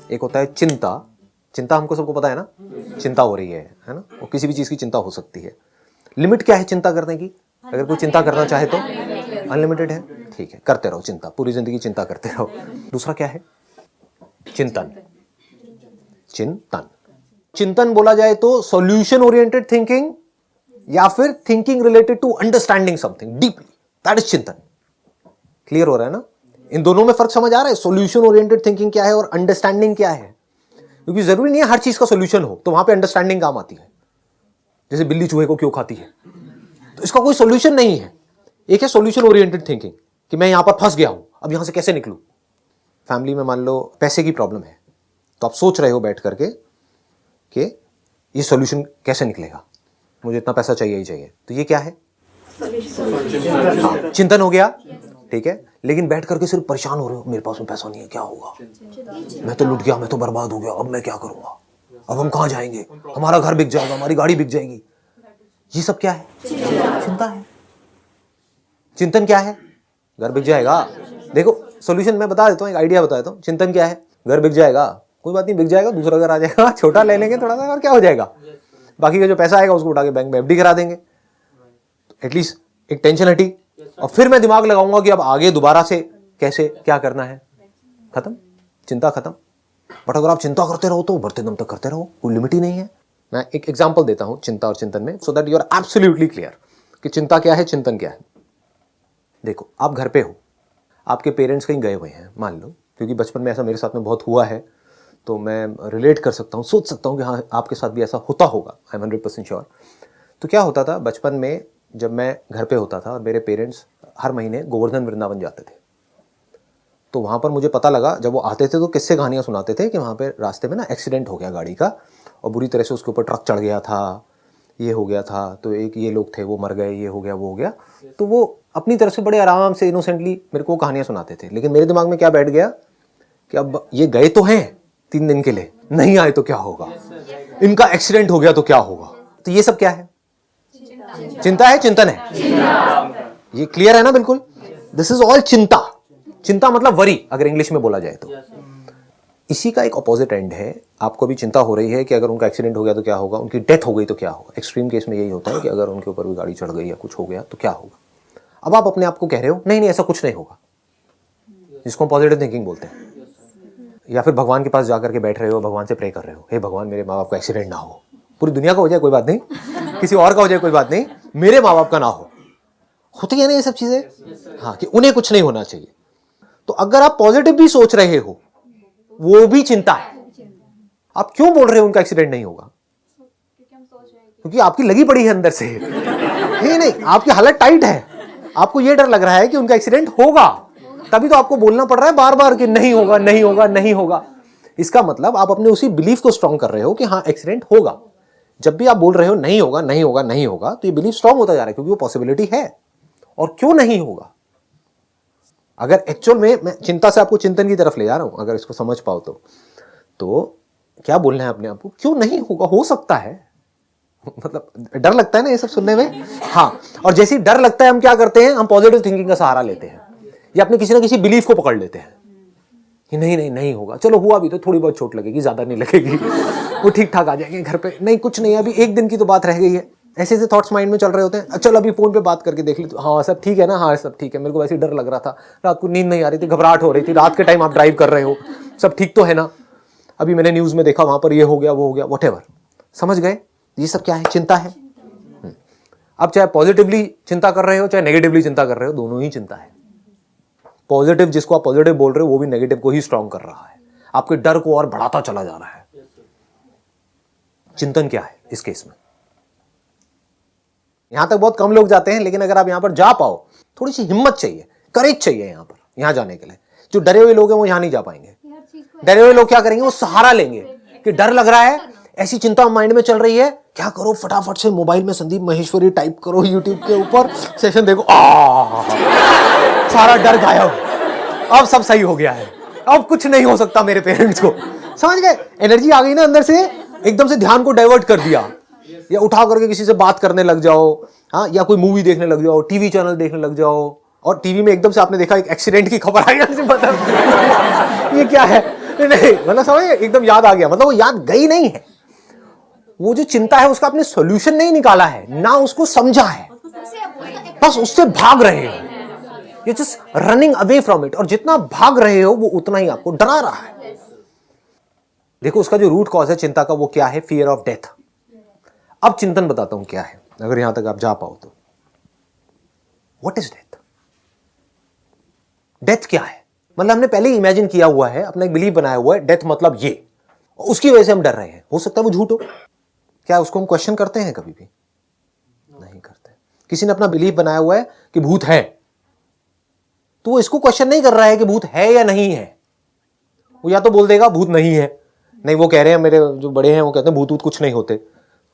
एक होता है चिंता। चिंता हमको सबको पता है ना, चिंता हो रही है ना, और किसी भी चीज की चिंता हो सकती है। लिमिट क्या है चिंता करने की? अगर कोई चिंता करना चाहे तो अनलिमिटेड है, ठीक है, करते रहो चिंता, पूरी जिंदगी चिंता करते रहो। दूसरा क्या है? चिंतन। चिंतन, चिंतन बोला जाए तो सॉल्यूशन ओरिएंटेड थिंकिंग या फिर thinking related to understanding something deeply, that is चिंतन। क्लियर हो रहा है ना? इन दोनों में फर्क समझ आ रहा है? सॉल्यूशन ओरिएंटेड थिंकिंग क्या है और अंडरस्टैंडिंग क्या है? क्योंकि जरूरी नहीं है हर चीज का सॉल्यूशन हो, तो वहां पे अंडरस्टैंडिंग काम आती है। जैसे बिल्ली चूहे को क्यों खाती है, तो इसका कोई सॉल्यूशन नहीं है। एक है सॉल्यूशन ओरिएंटेड थिंकिंग कि मैं यहां पर फंस गया हूं, अब यहां से कैसे निकलूं। फैमिली में मान लो पैसे की प्रॉब्लम है, तो आप सोच रहे हो बैठ करके कि ये सॉल्यूशन कैसे निकलेगा, मुझे इतना पैसा चाहिए ही चाहिए, तो ये क्या है? हाँ, चिंतन हो गया, ठीक है। लेकिन बैठ करके सिर्फ परेशान हो रहे हो, मेरे पास में पैसा नहीं है, क्या होगा, मैं तो लुट गया, मैं तो बर्बाद हो गया, अब मैं क्या करूंगा, अब हम कहां जाएंगे, हमारा घर बिक जाएगा, हमारी गाड़ी बिक जाएगी। ये सब क्या है? चिंता है। चिंतन क्या है? घर बिक जाएगा। देखो सॉल्यूशन मैं बता देता हूँ, एक आइडिया बता देता हूँ। चिंतन क्या है? घर बिक जाएगा, कोई बात नहीं, बिक जाएगा, दूसरा घर आ जाएगा, छोटा ले लेंगे थोड़ा सा, और क्या हो जाएगा, बाकी का जो पैसा आएगा उसको उठा के बैंक में एफडी करा देंगे, एटलीस्ट एक टेंशन हटी। और फिर मैं दिमाग लगाऊंगा कि अब आगे दोबारा से कैसे क्या करना है। खत्म, चिंता खत्म। बट अगर आप चिंता करते रहो तो बढ़ते दम तक करते रहो, कोई लिमिट ही नहीं है। मैं एक एग्जांपल देता हूं चिंता और चिंतन में, so that you are absolutely clear कि चिंता क्या है, चिंतन क्या है। देखो आप घर पे हो, आपके पेरेंट्स कहीं गए हुए हैं मान लो, क्योंकि बचपन में ऐसा मेरे साथ में बहुत हुआ है, तो मैं रिलेट कर सकता हूँ, सोच सकता हूँ कि हाँ आपके साथ भी ऐसा होता होगा, आई एम 100% श्योर। तो क्या होता था बचपन में, जब मैं घर पे होता था और मेरे पेरेंट्स हर महीने गोवर्धन वृंदावन जाते थे, तो वहाँ पर मुझे पता लगा, जब वो आते थे तो किस्से कहानियाँ सुनाते थे कि वहाँ पे रास्ते में ना एक्सीडेंट हो गया गाड़ी का, और बुरी तरह से उसके ऊपर ट्रक चढ़ गया था, ये हो गया था, तो एक ये लोग थे वो मर गए, ये हो गया वो हो गया। तो वो अपनी तरफ से बड़े आराम से इनोसेंटली मेरे को कहानियाँ सुनाते थे। लेकिन मेरे दिमाग में क्या बैठ गया कि अब ये गए तो हैं 3 दिन के लिए, नहीं आए तो क्या होगा, इनका एक्सीडेंट हो गया तो क्या होगा। तो ये सब क्या है? चिंता है, चिंतन है। ये क्लियर है ना? बिल्कुल, दिस इज ऑल चिंता। चिंता मतलब वरी अगर इंग्लिश में बोला जाए तो। इसी का एक ऑपोजिट एंड है, आपको भी चिंता हो रही है कि अगर उनका एक्सीडेंट हो गया तो क्या होगा, उनकी डेथ हो गई तो क्या होगा। एक्सट्रीम केस में यही होता है कि अगर उनके ऊपर भी गाड़ी चढ़ गई या कुछ हो गया तो क्या होगा। अब आप अपने आप को कह रहे हो नहीं नहीं ऐसा कुछ नहीं होगा, जिसको पॉजिटिव थिंकिंग बोलते हैं। या फिर भगवान के पास जाकर के बैठ रहे हो, भगवान से प्रे कर रहे हो, हे भगवान मेरे माँ बाप का एक्सीडेंट ना हो, पूरी दुनिया का हो जाए कोई बात नहीं, किसी और का हो जाए कोई बात नहीं, मेरे माँ बाप का ना हो। होती है ना ये सब चीजें, हाँ, कि उन्हें कुछ नहीं होना चाहिए। तो अगर आप पॉजिटिव भी सोच रहे हो, वो भी चिंता है। आप क्यों बोल रहे हो उनका एक्सीडेंट नहीं होगा? क्योंकि आपकी लगी पड़ी है अंदर से, नहीं, आपकी हालत टाइट है, आपको ये डर लग रहा है कि उनका एक्सीडेंट होगा, तभी तो आपको बोलना पड़ रहा है बार बार कि नहीं होगा, नहीं होगा, नहीं होगा। इसका मतलब आप अपने उसी बिलीफ को स्ट्रॉन्ग कर रहे हो कि हाँ एक्सीडेंट होगा। जब भी आप बोल रहे हो नहीं होगा, नहीं होगा, नहीं होगा, तो ये बिलीफ स्ट्रॉन्ग होता जा रहा है, क्योंकि वो पॉसिबिलिटी है। और क्यों नहीं होगा? अगर एक्चुअल में मैं चिंता से आपको चिंतन की तरफ ले जा रहा हूं, अगर इसको समझ पाओ तो क्या बोलना है अपने आप को, क्यों नहीं होगा, हो सकता है। मतलब डर लगता है ना ये सब सुनने में, हाँ, और जैसे ही डर लगता है हम क्या करते हैं, हम पॉजिटिव थिंकिंग का सहारा लेते हैं या अपने किसी ना किसी बिलीफ को पकड़ लेते हैं कि नहीं नहीं नहीं होगा, चलो हुआ भी तो थोड़ी बहुत चोट लगेगी, ज्यादा नहीं लगेगी, वो ठीक ठाक आ जाएंगे घर पे, नहीं कुछ नहीं, अभी एक दिन की तो बात रह गई है। ऐसे ऐसे थॉट्स माइंड में चल रहे होते हैं। चलो अभी फोन पे बात करके देख ली तो हाँ सब ठीक है ना, हाँ सब ठीक है, मेरे को वैसे ही डर लग रहा था, रात को नींद नहीं आ रही थी, घबराहट हो रही थी, रात के टाइम आप ड्राइव कर रहे हो, सब ठीक तो है ना, अभी मैंने न्यूज में देखा वहां पर ये हो गया वो हो गया, व्हाटएवर। समझ गए? ये सब क्या है? चिंता है। अब चाहे पॉजिटिवली चिंता कर रहे हो चाहे नेगेटिवली चिंता कर रहे हो, दोनों ही चिंता है। पॉजिटिव जिसको आप पॉजिटिव बोल रहे हो वो भी नेगेटिव को ही स्ट्रॉन्ग कर रहा है, आपके डर को और बढ़ाता चला जा रहा है। चिंतन क्या है इस केस में? यहां तक बहुत कम लोग जाते हैं, लेकिन अगर आप यहां पर जा पाओ, थोड़ी सी हिम्मत चाहिए, करेज चाहिए यहां पर, यहां जाने के लिए। जो डरे हुए लोग हैं वो यहां नहीं जा पाएंगे। डरे हुए लोग क्या करेंगे, वो सहारा लेंगे कि डर लग रहा है, ऐसी चिंता माइंड में चल रही है, क्या करो, फटाफट से मोबाइल में संदीप माहेश्वरी टाइप करो, यूट्यूब के ऊपर सेशन देखो, सारा डर गायब, अब सब सही हो गया है, अब कुछ नहीं हो सकता मेरे पेरेंट्स को। समझ गए? एनर्जी आ गई ना अंदर से, एकदम से ध्यान को डाइवर्ट कर दिया, या उठा करके किसी से बात करने लग जाओ, हाँ, या कोई मूवी देखने लग जाओ, टीवी चैनल देखने लग जाओ, और टीवी में एकदम से आपने देखा एक एक्सीडेंट की खबर आई, मतलब ये क्या है, नहीं मतलब समझ, एकदम याद आ गया, मतलब वो याद गई नहीं है, वो जो चिंता है उसका आपने सॉल्यूशन नहीं निकाला है, ना उसको समझा है, बस उससे भाग रहे हो, ये just running away from it, और जितना भाग रहे हो वो उतना ही आपको डरा रहा है। देखो उसका जो रूट कॉज है चिंता का वो क्या है, फियर ऑफ डेथ। अब चिंतन बताता हूं क्या है, अगर यहां तक आप जा पाओ तो। What is death? डेथ क्या है? मतलब हमने पहले ही इमेजिन किया हुआ है, अपना एक बिलीव बनाया हुआ है, डेथ मतलब ये, उसकी वजह से हम डर रहे हैं। हो सकता है वो झूठ हो, क्या उसको हम क्वेश्चन करते हैं? कभी भी नहीं करते। किसी ने अपना बिलीव बनाया हुआ है कि भूत है, तो वो इसको क्वेश्चन नहीं कर रहा है कि भूत है या नहीं है, वो या तो बोल देगा भूत नहीं है, नहीं वो कह रहे हैं, मेरे जो बड़े हैं वो कहते हैं भूत वूत कुछ नहीं होते,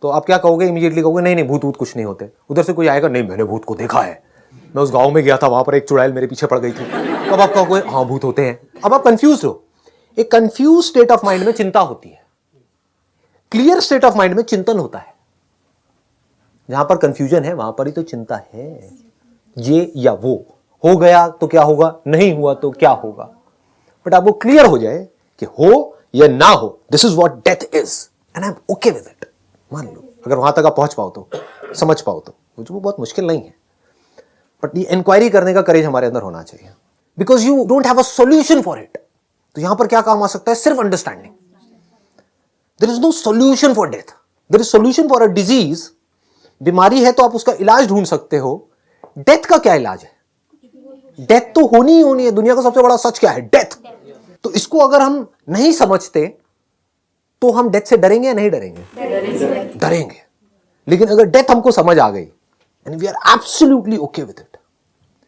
तो आप क्या कहोगे? इमीडिएटली कहोगे नहीं नहीं भूत वूत कुछ नहीं होते। उधर से कोई आएगा, नहीं मैंने भूत को देखा है, मैं उस गांव में गया था, वहां पर एक चुड़ैल मेरे पीछे पड़ गई थी। तब आप कहोगे हाँ भूत होते हैं। अब आप कंफ्यूज हो। एक कंफ्यूज स्टेट ऑफ माइंड में चिंता होती है, क्लियर स्टेट ऑफ माइंड में चिंतन होता है। जहां पर कंफ्यूजन है वहां पर ही तो चिंता है, ये या वो, हो गया तो क्या होगा, नहीं हुआ तो क्या होगा। बट आपको क्लियर हो जाए कि हो या ना हो, this is what death is and I am okay with it. मान लो अगर वहां तक आप पहुंच पाओ तो, समझ पाओ तो, वो बहुत मुश्किल नहीं है, बट ये इंक्वायरी करने का करेज हमारे अंदर होना चाहिए, because you don't have a solution for it. तो यहां पर क्या काम आ सकता है? सिर्फ understanding. There is no solution for death, there is solution for a disease. बीमारी है तो आप उसका इलाज ढूंढ सकते हो, डेथ का क्या इलाज है? डेथ तो होनी ही होनी है। दुनिया का सबसे बड़ा सच क्या है? डेथ। तो इसको अगर हम नहीं समझते तो हम डेथ से डरेंगे या नहीं डरेंगे? डरेंगे। लेकिन अगर डेथ हमको समझ आ गई and we are absolutely okay with it,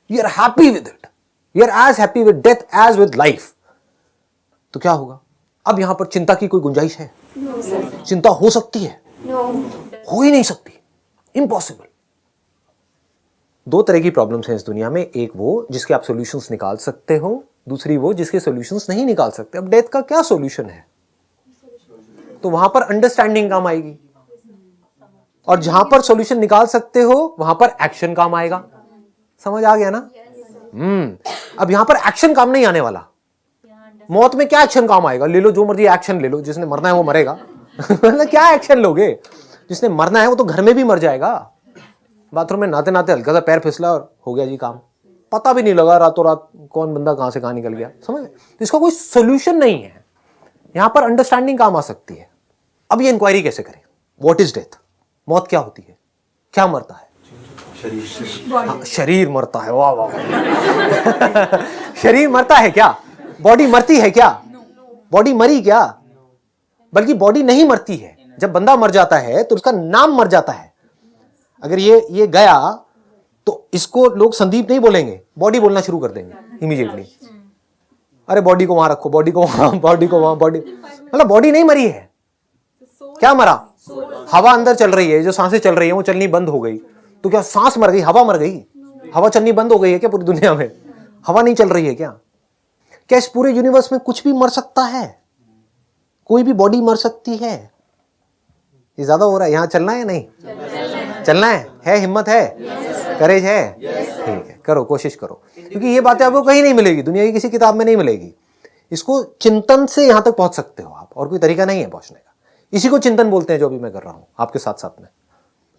we are happy with it, we are as happy with death as with life, तो क्या होगा? अब यहां पर चिंता की कोई गुंजाइश है? चिंता हो सकती है? हो ही नहीं सकती, इम्पॉसिबल। दो तरह की प्रॉब्लम्स हैं इस दुनिया में, एक वो जिसके आप सॉल्यूशंस निकाल सकते हो, दूसरी वो जिसके सॉल्यूशंस नहीं निकाल सकते। अब डेथ का क्या सॉल्यूशन है? तो वहां पर अंडरस्टैंडिंग काम आएगी, और जहां पर सॉल्यूशन निकाल सकते हो वहां पर एक्शन काम आएगा। समझ आ गया ना? अब यहां पर एक्शन काम नहीं आने वाला। मौत में क्या एक्शन काम आएगा? ले लो जो मर्जी एक्शन ले लो, जिसने मरना है वो मरेगा। मतलब क्या एक्शन लोगे? जिसने मरना है वो तो घर में भी मर जाएगा, बाथरूम में नहाते नहाते हल्का सा पैर फिसला और हो गया जी काम, पता भी नहीं लगा रातों रात कौन बंदा कहां से कहां निकल गया। समझ? तो इसका कोई सोल्यूशन नहीं है। यहां पर अंडरस्टैंडिंग काम आ सकती है। अब ये इंक्वायरी कैसे करें? What is death? मौत क्या होती है? क्या मरता है? शरीर मरता है। वाह वाह। शरीर मरता है क्या? बॉडी मरती है क्या? बॉडी मरी क्या? बल्कि बॉडी नहीं मरती है। जब बंदा मर जाता है तो उसका नाम मर जाता है। अगर ये गया तो इसको लोग संदीप नहीं बोलेंगे, बॉडी बोलना शुरू कर देंगे इमीडिएटली। अरे बॉडी को वहां रखो, बॉडी को वहां, बॉडी को वहां, बॉडी, मतलब बॉडी नहीं मरी है। क्या मरा? हवा अंदर चल रही है, जो सांसें चल रही है वो चलनी बंद हो गई। तो क्या सांस मर गई? हवा मर गई? हवा चलनी बंद हो गई है क्या पूरी दुनिया में? हवा नहीं चल रही है क्या? क्या इस पूरे यूनिवर्स में कुछ भी मर सकता है? कोई भी बॉडी मर सकती है? ये ज्यादा हो रहा है। यहां चलना है नहीं चलना है हिम्मत है, करेज है, ठीक है, करो, कोशिश करो, क्योंकि ये बातें आपको कहीं नहीं मिलेगी, दुनिया की किसी किताब में नहीं मिलेगी। इसको चिंतन से यहां तक पहुंच सकते हो आप, और कोई तरीका नहीं है पहुंचने का। इसी को चिंतन बोलते हैं जो अभी मैं कर रहा हूं आपके साथ साथ में।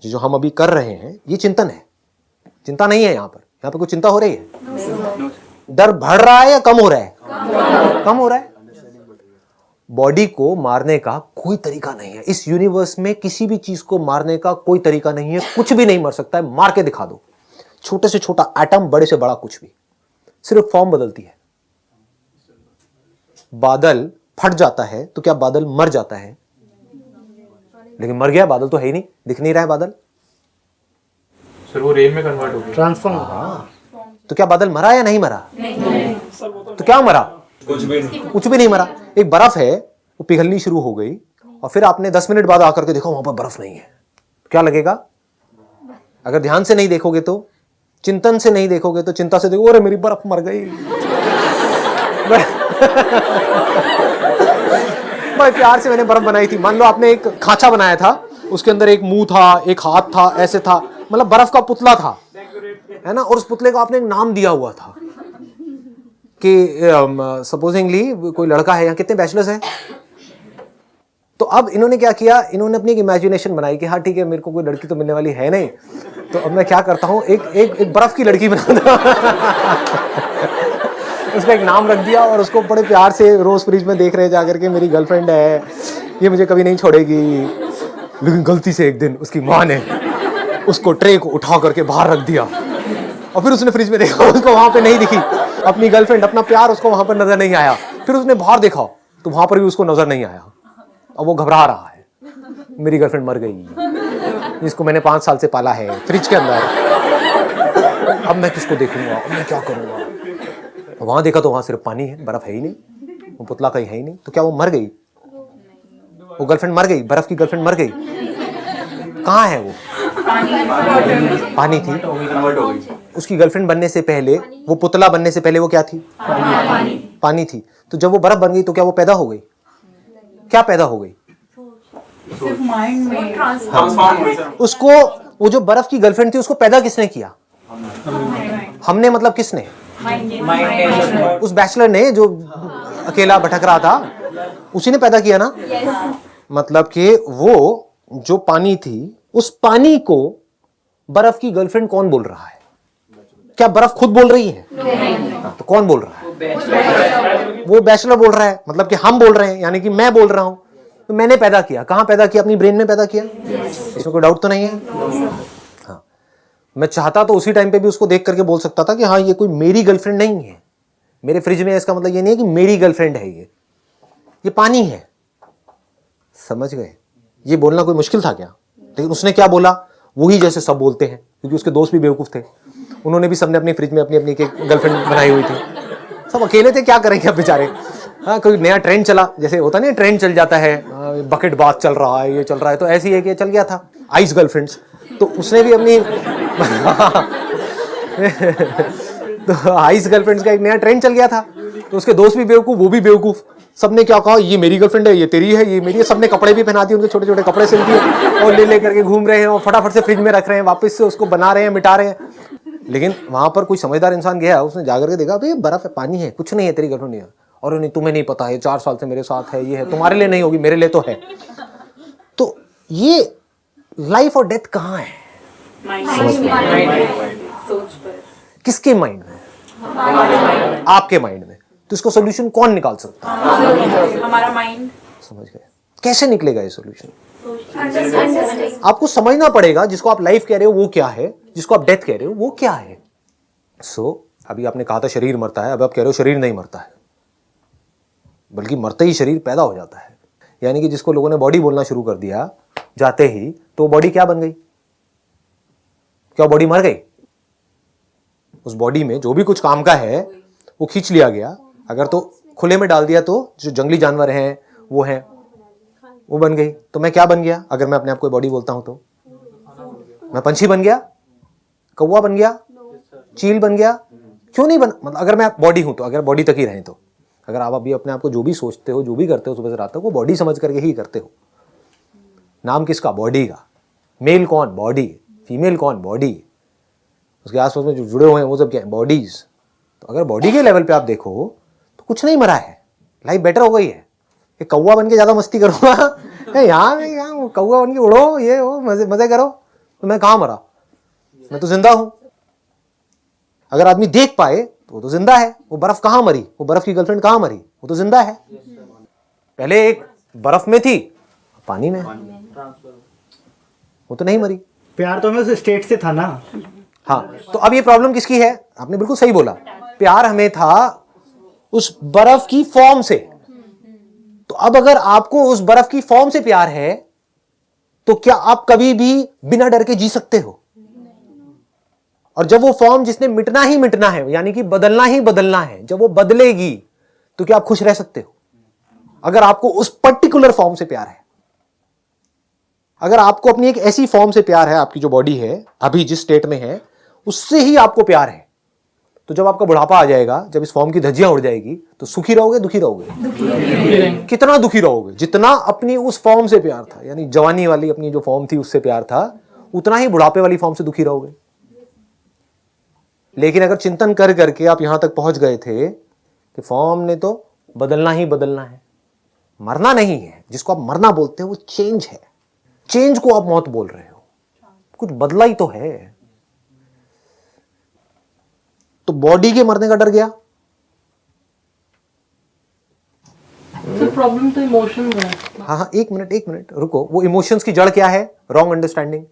जो हम अभी कर रहे हैं ये चिंतन है, चिंता नहीं है। यहां पर कोई चिंता हो रही है? डर बढ़ रहा है या कम हो रहा है? कम हो रहा है। बॉडी को मारने का कोई तरीका नहीं है इस यूनिवर्स में, किसी भी चीज को मारने का कोई तरीका नहीं है। कुछ भी नहीं मर सकता है, मार के दिखा दो। छोटे से छोटा एटम, बड़े से बड़ा कुछ भी, सिर्फ फॉर्म बदलती है। बादल फट जाता है तो क्या बादल मर जाता है? लेकिन मर गया, बादल तो है ही नहीं, दिख नहीं रहा है बादल। सर वो रेन में कन्वर्ट हो गया, ट्रांसफॉर्म। तो क्या बादल मरा या नहीं मरा? नहीं। तो क्या मरा? कुछ भी नहीं मरा। एक बर्फ है, वो पिघलनी शुरू हो गई और फिर आपने 10 मिनट बाद आकर के देखो वहां पर बर्फ नहीं है, क्या लगेगा? अगर ध्यान से नहीं देखोगे तो, चिंतन से नहीं देखोगे तो, चिंता से देखो, अरे मेरी बर्फ मर गई। बड़े प्यार से मैंने बर्फ बनाई थी। मान लो आपने एक खांचा बनाया था, उसके अंदर एक मुंह था, एक हाथ था, ऐसे था, मतलब बर्फ का पुतला था, है ना, और उस पुतले को आपने एक नाम दिया हुआ था। कि सपोजिंगली कोई लड़का है, यहाँ कितने बैचलर्स हैं? तो अब इन्होंने क्या किया, इन्होंने अपनी एक इमेजिनेशन बनाई कि हाँ ठीक है, मेरे को कोई लड़की तो मिलने वाली है नहीं, तो अब मैं क्या करता हूँ, एक बर्फ की लड़की बनाता उसका एक नाम रख दिया और उसको बड़े प्यार से रोज फ्रिज में देख रहे जाकर के, मेरी गर्लफ्रेंड है, ये मुझे कभी नहीं छोड़ेगी। लेकिन गलती से एक दिन उसकी माँ ने उसको ट्रे को उठा करके बाहर रख दिया और फिर उसने फ्रिज में देखा, उसको वहां पे नहीं दिखी अपनी गर्लफ्रेंड, अपना प्यार उसको वहां पर नजर नहीं आया। फिर उसने बाहर देखा तो वहां पर भी उसको नजर नहीं आया। अब वो घबरा रहा है, मेरी गर्लफ्रेंड मर गई, जिसको मैंने 5 साल से पाला है फ्रिज के अंदर, अब मैं किसको देखूंगा, अब मैं क्या करूंगा। वहां देखा तो वहां सिर्फ पानी है, बर्फ है ही नहीं, वो पुतला कहीं है ही नहीं। तो क्या वो मर गई? वो गर्लफ्रेंड मर गई, बर्फ की गर्लफ्रेंड मर गई। कहाँ है वो? पानी थी। उसकी गर्लफ्रेंड बनने से पहले, वो पुतला बनने से पहले वो क्या थी? पानी थी। तो जब वो बर्फ बन गई तो क्या वो पैदा हो गई? क्या पैदा हो गई? सिर्फ माइंड में उसको, वो जो बर्फ की गर्लफ्रेंड थी उसको पैदा किसने किया? हमने, मतलब किसने? उस बैचलर ने जो अकेला भटक रहा था, उसी ने पैदा किया ना। मतलब कि वो जो पानी थी, उस पानी को बर्फ की गर्लफ्रेंड कौन बोल रहा है? क्या बर्फ खुद बोल रही है? हाँ, तो कौन बोल रहा है? वो बैचलर बोल रहा है, मतलब कि हम बोल रहे हैं, यानी कि मैं बोल रहा हूं। तो मैंने पैदा किया, कहां पैदा किया? अपनी ब्रेन में पैदा किया। इसमें कोई डाउट तो नहीं है। हाँ, मैं चाहता तो उसी टाइम पे भी उसको देख करके बोल सकता था कि हाँ ये कोई मेरी गर्लफ्रेंड नहीं है, मेरे फ्रिज में, इसका मतलब ये नहीं है कि मेरी गर्लफ्रेंड है, ये पानी है। समझ गए? ये बोलना कोई मुश्किल था क्या? लेकिन उसने क्या बोला, वही जैसे सब बोलते हैं, क्योंकि उसके दोस्त भी बेवकूफ थे। उन्होंने भी सबने अपनी फ्रिज में अपनी अपनी गर्लफ्रेंड बनाई हुई थी। सब अकेले थे, क्या करेंगे अब बेचारे। हाँ, कोई नया ट्रेंड चला, जैसे होता नहीं, ट्रेंड चल जाता है, बकेट बाथ चल रहा है, ये चल रहा है, तो ऐसी एक ये चल गया था आइस गर्लफ्रेंड्स। तो उसने भी अपनी तो आइस गर्लफ्रेंड्स का एक नया ट्रेंड चल गया था। तो उसके दोस्त भी बेवकूफ, वो भी बेवकूफ। सबने क्या कहा, ये मेरी गर्लफ्रेंड है, ये तेरी है, ये मेरी है। सबने कपड़े भी पहना दिए, उनके छोटे छोटे कपड़े सिल दिए और ले करके घूम रहे हैं और फटाफट से फ्रिज में रख रहे हैं, वापस से उसको बना रहे हैं, मिटा रहे हैं। लेकिन वहां पर कोई समझदार इंसान गया, उसने जाकर के देखा, भाई बर्फ है, पानी है, कुछ नहीं है, तेरी गर्लफ्रेंड नहीं है। और नहीं, तुम्हें नहीं पता है, 4 साल से मेरे साथ है, ये है, तुम्हारे लिए नहीं होगी, मेरे लिए तो है। तो ये लाइफ और डेथ कहाँ है? किसके माइंड में? आपके माइंड में। तो इसको सोल्यूशन कौन निकाल सकता है? हमारा माइंड। समझ गए? कैसे निकलेगा ये सोल्यूशन? आपको समझना पड़ेगा, जिसको आप लाइफ कह रहे हो वो क्या है, जिसको आप डेथ कह रहे हो वो क्या है। अभी आपने कहा था शरीर मरता है, अब आप कह रहे हो शरीर नहीं मरता है, बल्कि मरते ही शरीर पैदा हो जाता है। यानी कि जिसको लोगों ने बॉडी बोलना शुरू कर दिया जाते ही, तो बॉडी क्या बन गई? क्या बॉडी मर गई? उस बॉडी में जो भी कुछ काम का है वो खींच लिया गया। अगर तो खुले में डाल दिया तो जो जंगली जानवर हैं वो हैं, वो बन गई। तो मैं क्या बन गया? अगर मैं अपने आप को बॉडी बोलता हूं तो मैं पंछी बन गया, कौवा बन गया, चील बन गया। क्यों नहीं बन, मतलब अगर मैं बॉडी हूं तो, अगर बॉडी तक ही रहें तो, अगर आप अभी अपने आप को जो भी सोचते हो, जो भी करते हो सुबह से रात तक, वो बॉडी समझ करके ही करते हो। नाम किसका? बॉडी का। मेल कौन? बॉडी। फीमेल कौन? बॉडी। उसके आसपास में जो जुड़े हुए हैं वो सब क्या है? बॉडीज। तो अगर बॉडी के लेवल पे आप देखो तो कुछ नहीं मरा है, लाइफ बेटर हो गई है। ये कौवा बन के ज्यादा मस्ती करूंगा, यहाँ कौवा बन के उड़ो, ये हो, मजे मजे करो, तो मैं कहाँ मरा? मैं तो जिंदा हूं। अगर आदमी देख पाए तो वो तो जिंदा है। वो बर्फ कहाँ मरी? वो बर्फ की गर्लफ्रेंड कहाँ मरी? वो तो जिंदा है। पहले एक बर्फ में थी, पानी में, वो तो नहीं मरी। प्यार तो हमें उस स्टेट से था ना। हाँ, तो अब ये प्रॉब्लम किसकी है? आपने बिल्कुल सही बोला, प्यार हमें था उस बर्फ की फॉर्म से। तो अब अगर आपको उस बर्फ की फॉर्म से प्यार है तो क्या आप कभी भी बिना डर के जी सकते हो? और जब वो फॉर्म जिसने मिटना ही मिटना है, यानी कि बदलना ही बदलना है, जब वो बदलेगी तो क्या आप खुश रह सकते हो? अगर आपको उस पर्टिकुलर फॉर्म से प्यार है, अगर आपको अपनी एक ऐसी फॉर्म से प्यार है, आपकी जो बॉडी है अभी जिस स्टेट में है उससे ही आपको प्यार है, तो जब आपका बुढ़ापा आ जाएगा, जब इस फॉर्म की धज्जियां उड़ जाएगी, तो सुखी रहोगे, दुखी रहोगे? कितना दुखी रहोगे? जितना अपनी उस फॉर्म से प्यार था, यानी जवानी वाली अपनी जो फॉर्म थी उससे प्यार था, उतना ही बुढ़ापे वाली फॉर्म से दुखी रहोगे। लेकिन अगर चिंतन कर करके आप यहां तक पहुंच गए थे कि फॉर्म ने तो बदलना ही बदलना है, मरना नहीं है। जिसको आप मरना बोलते हो वो चेंज है, चेंज को आप मौत बोल रहे हो, कुछ बदला ही तो है। तो बॉडी के मरने का डर गया, तो प्रॉब्लम तो इमोशन है। हाँ, एक मिनट रुको। वो इमोशंस की जड़ क्या है? Wrong understanding.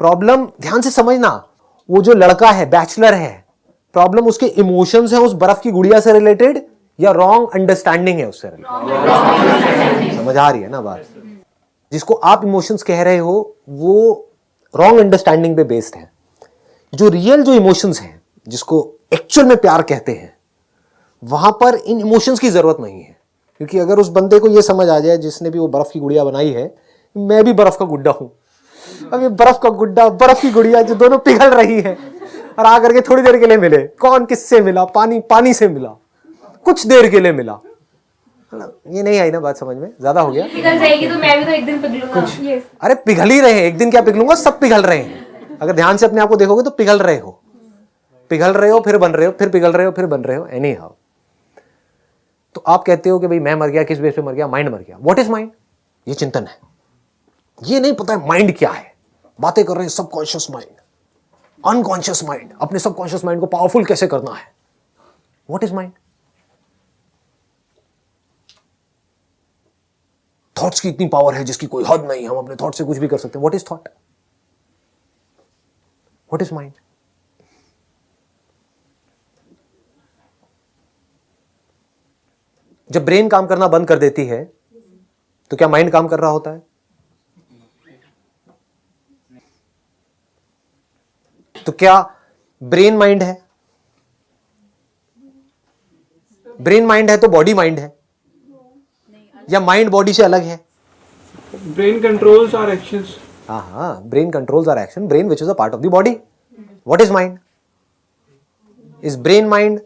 प्रॉब्लम ध्यान से समझना, वो जो लड़का है, बैचलर है, प्रॉब्लम उसके इमोशंस है उस बर्फ की गुड़िया से रिलेटेड या रॉन्ग अंडरस्टैंडिंग है उससे रिलेटेड? समझ आ रही है ना बात? जिसको आप इमोशंस कह रहे हो वो रॉन्ग अंडरस्टैंडिंग पे बेस्ड है। जो रियल जो इमोशंस हैं, जिसको एक्चुअल में प्यार कहते हैं, वहां पर इन इमोशंस की जरूरत नहीं है। क्योंकि अगर उस बंदे को यह समझ आ जाए, जिसने भी वो बर्फ की गुड़िया बनाई है, मैं भी बर्फ का गुड्डा हूं, अब ये बर्फ का गुड्डा, बर्फ की गुड़िया जो दोनों पिघल रही है और आकर के थोड़ी देर के लिए मिले, कौन किससे मिला? पानी से मिला, कुछ देर के लिए मिला। ये नहीं आई ना बात समझ में? ज्यादा हो गया? पिघल जाएगी तो मैं भी तो एक दिन पिघलूंगा। अरे पिघल ही रहे हैं, एक दिन क्या पिघलूंगा, सब पिघल रहे हैं। अगर ध्यान से अपने आप को देखोगे तो पिघल रहे हो, फिर बन रहे हो, फिर पिघल रहे हो, फिर बन रहे हो, एनी हाउ। तो आप कहते हो कि भाई मैं मर गया, किस बेस पे मर गया? माइंड मर गया। What is mind? ये चिंतन है। ये नहीं पता है माइंड क्या है, बातें कर रहे हैं सबकॉन्शियस माइंड, अनकॉन्शियस माइंड, अपने सबकॉन्शियस माइंड को पावरफुल कैसे करना है। What is mind? थॉट्स की इतनी पावर है जिसकी कोई हद नहीं, हम अपने थॉट से कुछ भी कर सकते हैं। What is thought? What is mind? जब ब्रेन काम करना बंद कर देती है तो क्या माइंड काम कर रहा होता है? तो क्या ब्रेन माइंड है? ब्रेन माइंड है तो बॉडी माइंड है, या माइंड बॉडी से अलग है? Brain controls our actions. हाँ, brain controls our action, brain which is a part of the body. What is mind? Is brain mind?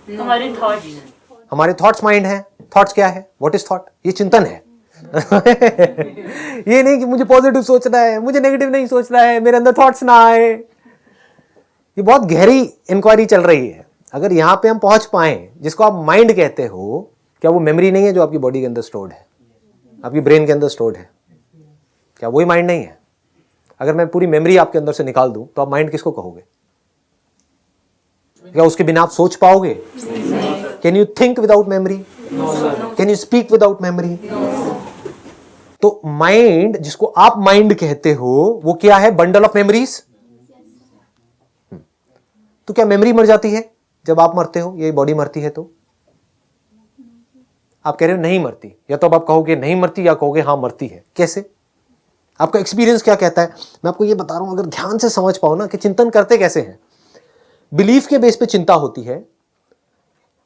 हमारे थॉट्स, हमारे थॉट्स माइंड है। थॉट्स क्या है? What is thought? ये चिंतन है। ये नहीं कि मुझे पॉजिटिव सोचना है, मुझे नेगेटिव नहीं सोचना है, मेरे अंदर थॉट्स ना आए। ये बहुत गहरी इंक्वायरी चल रही है। अगर यहां पे हम पहुंच पाए, जिसको आप माइंड कहते हो, क्या वो मेमोरी नहीं है जो आपकी बॉडी के अंदर स्टोर्ड है, आपकी ब्रेन के अंदर स्टोर्ड है? क्या वही माइंड नहीं है? अगर मैं पूरी मेमोरी आपके अंदर से निकाल दूं तो आप माइंड किसको कहोगे? क्या उसके बिना आप सोच पाओगे? Can you think without memory? Can you speak without memory? तो माइंड, जिसको आप माइंड कहते हो, वो क्या है? Bundle of memories. तो क्या मेमोरी मर जाती है जब आप मरते हो, ये बॉडी मरती है? तो आप कह रहे हो नहीं मरती, या तो अब आप कहोगे नहीं मरती या कहोगे हाँ मरती है। कैसे? आपका एक्सपीरियंस क्या कहता है? मैं आपको ये बता रहा हूं, अगर ध्यान से समझ पाओ ना कि चिंतन करते कैसे हैं। बिलीफ के बेस पे चिंता होती है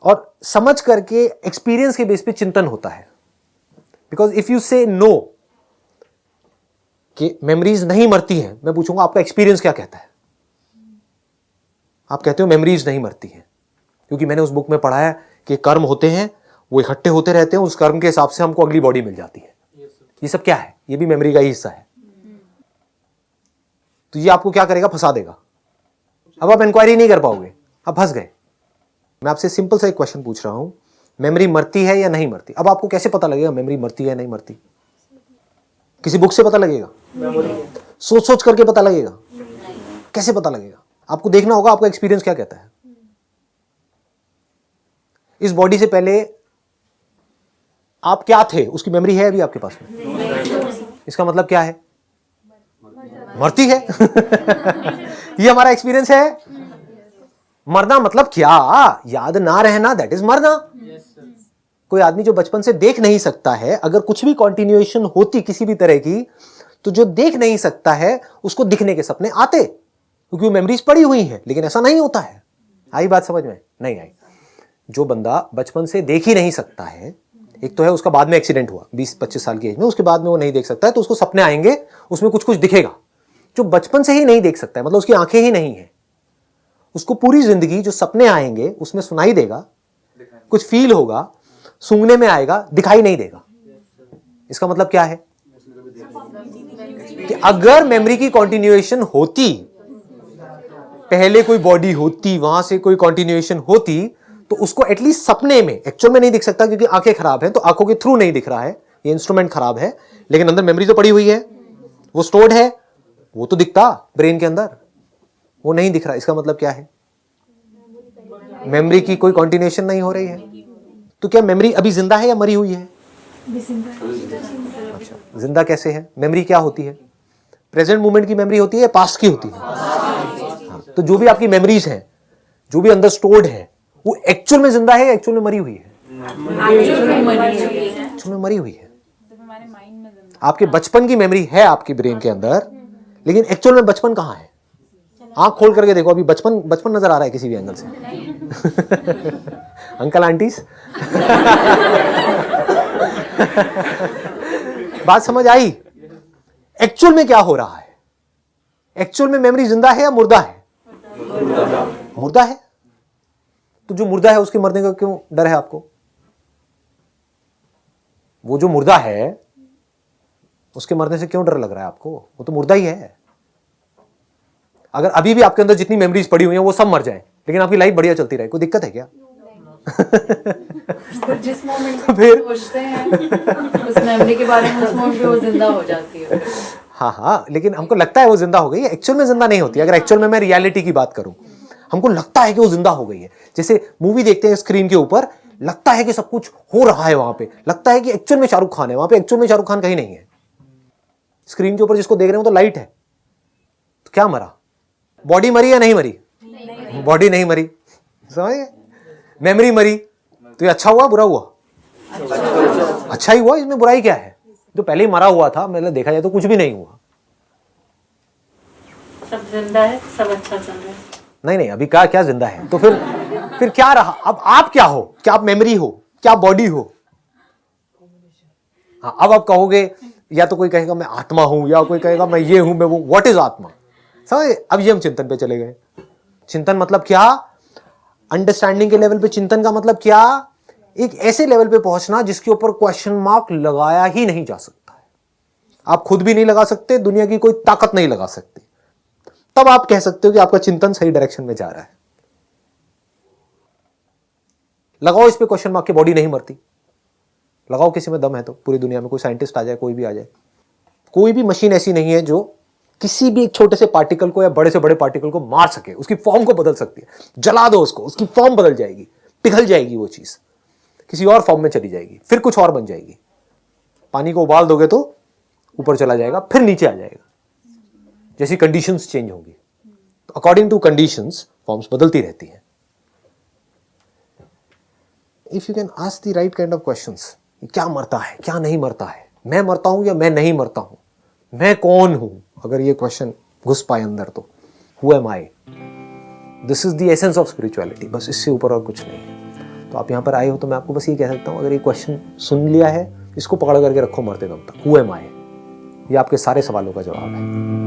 और समझ करके एक्सपीरियंस के बेस पे चिंतन होता है। बिकॉज इफ यू से नो कि मेमोरीज नहीं मरती हैं, मैं पूछूंगा आपका एक्सपीरियंस क्या कहता है? आप कहते हो मेमोरीज नहीं मरती हैं, क्योंकि मैंने उस बुक में पढ़ा है कि कर्म होते हैं, वो इकट्ठे होते रहते हैं, उस कर्म के हिसाब से हमको अगली बॉडी मिल जाती है। ये सब क्या है? ये भी मेमोरी का ही हिस्सा है। तो ये आपको क्या करेगा? फंसा देगा। अब आप इंक्वायरी नहीं कर पाओगे, आप फंस गए। मैं आपसे सिंपल सा एक क्वेश्चन पूछ रहा हूं, मेमोरी मरती है या नहीं मरती? अब आपको कैसे पता लगेगा मेमोरी मरती है या नहीं मरती? किसी बुक से पता लगेगा? सोच सोच करके पता लगेगा? कैसे पता लगेगा? आपको देखना होगा आपका एक्सपीरियंस क्या कहता है। इस बॉडी से पहले आप क्या थे, उसकी मेमोरी है अभी आपके पास में? इसका मतलब क्या है? मरती है। ये हमारा एक्सपीरियंस है। मरना मतलब क्या? याद ना रहना, दैट इज मरना। कोई आदमी जो बचपन से देख नहीं सकता है, अगर कुछ भी कंटिन्यूएशन होती किसी भी तरह की, तो जो देख नहीं सकता है उसको दिखने के सपने आते, क्योंकि वो मेमोरीज पड़ी हुई है। लेकिन ऐसा नहीं होता है। आई बात समझ में? नहीं आई। जो बंदा बचपन से देख ही नहीं सकता है, एक तो है उसका बाद में एक्सीडेंट हुआ 20-25 साल की एज में, उसके बाद में वो नहीं देख सकता है, तो उसको सपने आएंगे, उसमें कुछ कुछ दिखेगा। जो बचपन से ही नहीं देख सकता है, मतलब उसकी आंखें ही नहीं है, उसको पूरी जिंदगी जो सपने आएंगे उसमें सुनाई देगा, कुछ फील होगा, सूंघने में आएगा, दिखाई नहीं देगा। इसका मतलब क्या है? कि अगर मेमोरी की कंटिन्यूएशन होती, पहले कोई बॉडी होती, वहां से कोई कंटिन्यूएशन होती, तो उसको एटलीस्ट सपने में, एक्चुअल में नहीं दिख सकता क्योंकि आंखें खराब हैं, तो आंखों के थ्रू नहीं दिख रहा है, ये इंस्ट्रूमेंट खराब है, लेकिन अंदर मेमोरी तो पड़ी हुई है, वो स्टोर्ड है, वो तो दिखता ब्रेन के अंदर, वो नहीं दिख रहा। इसका मतलब क्या है? मेमोरी की कोई कॉन्टिन्यूएशन नहीं हो रही है। तो क्या मेमोरी अभी जिंदा है या मरी हुई है? अच्छा, जिंदा कैसे है? मेमोरी क्या होती है? प्रेजेंट मोमेंट की मेमोरी होती है या पास्ट की होती है? हाँ, तो जो भी आपकी मेमोरीज हैं, जो भी अंदर स्टोर्ड है, वो एक्चुअल में जिंदा है या एक्चुअल में मरी हुई है? एक्चुअल में मरी हुई है। आपके बचपन की मेमोरी है आपके ब्रेन के अंदर, लेकिन एक्चुअल में बचपन कहाँ है? आंख खोल करके देखो, अभी बचपन नजर आ रहा है किसी भी एंगल से? अंकल आंटीज बात समझ आई? एक्चुअल में क्या हो रहा है? एक्चुअल में मेमोरी जिंदा है या मुर्दा है? मुर्दा है। तो जो मुर्दा है उसके मरने का क्यों डर है आपको? वो जो मुर्दा है उसके मरने से क्यों डर लग रहा है आपको? वो तो मुर्दा ही है। अगर अभी भी आपके अंदर जितनी मेमोरीज पड़ी हुई हैं वो सब मर जाए, लेकिन आपकी लाइफ बढ़िया चलती रहे, कोई दिक्कत है क्या? पर जिस मोमेंट में सोचते हैं उस मेमोरी के बारे में, उस मोमेंट पे वो जिंदा हो जाती है। हाँ, लेकिन हमको लगता है वो जिंदा हो गई है, एक्चुअल में जिंदा नहीं होती। अगर एक्चुअल में मैं रियलिटी की बात करूं, हमको लगता है कि वो जिंदा हो गई है। जैसे मूवी देखते हैं स्क्रीन के ऊपर, लगता है कि सब कुछ हो रहा है वहां पे, लगता है कि एक्चुअल में शाहरुख खान है वहां पे, एक्चुअल में शाहरुख खान कहीं नहीं है। स्क्रीन के ऊपर जिसको देख रहे हो तो लाइट है, तो क्या मरा? बॉडी मरी या नहीं मरी? बॉडी नहीं मरी, समझ? मेमोरी मरी, तो ये अच्छा हुआ बुरा हुआ? अच्छा ही हुआ, इसमें बुराई क्या है? जो पहले ही मरा हुआ था, मतलब देखा जाए तो कुछ भी नहीं हुआ। सब जिंदा है, सब अच्छा चल रहा है। नहीं, अभी क्या जिंदा है? तो फिर क्या रहा? अब आप क्या हो? क्या आप मेमोरी हो? क्या आप बॉडी हो? हाँ, अब आप कहोगे, या तो कोई कहेगा मैं आत्मा हूं, या कोई कहेगा मैं ये हूं, मैं वो। व्हाट इज आत्मा? समझ? अब ये हम चिंतन पे चले गए। चिंतन मतलब क्या? अंडरस्टैंडिंग के लेवल पे चिंतन का मतलब क्या? एक ऐसे लेवल पे पहुंचना जिसके ऊपर क्वेश्चन मार्क लगाया ही नहीं जा सकता है। आप खुद भी नहीं लगा सकते, दुनिया की कोई ताकत नहीं लगा सकती। तब आप कह सकते हो कि आपका चिंतन सही डायरेक्शन में जा रहा है। लगाओ इस पे क्वेश्चन मार्क, की बॉडी नहीं मरती। लगाओ किसी में दम है तो, पूरी दुनिया में कोई साइंटिस्ट आ जाए, कोई भी आ जाए, कोई भी मशीन ऐसी नहीं है जो किसी भी एक छोटे से पार्टिकल को या बड़े से बड़े पार्टिकल को मार सके, उसकी फॉर्म को बदल सकती है। जला दो उसको, उसकी फॉर्म बदल जाएगी, पिघल जाएगी, वो चीज किसी और फॉर्म में चली जाएगी, फिर कुछ और बन जाएगी। पानी को उबाल दोगे तो ऊपर चला जाएगा, फिर नीचे आ जाएगा, जैसी कंडीशंस चेंज होंगी। तो अकॉर्डिंग टू कंडीशंस फॉर्म्स बदलती रहती हैं। If you can ask the right kind of questions, क्या मरता है, क्या नहीं मरता है, मैं मरता हूं या मैं नहीं मरता हूं, मैं कौन हूं, अगर ये क्वेश्चन घुस पाए अंदर तो who am I, this is the essence of spirituality. बस इससे ऊपर और कुछ नहीं है। तो आप यहां पर आए हो तो मैं आपको बस ये कह सकता हूं, अगर ये क्वेश्चन सुन लिया है, इसको पकड़ करके रखो मरते दम तक। हु एम आई, ये आपके सारे सवालों का जवाब है।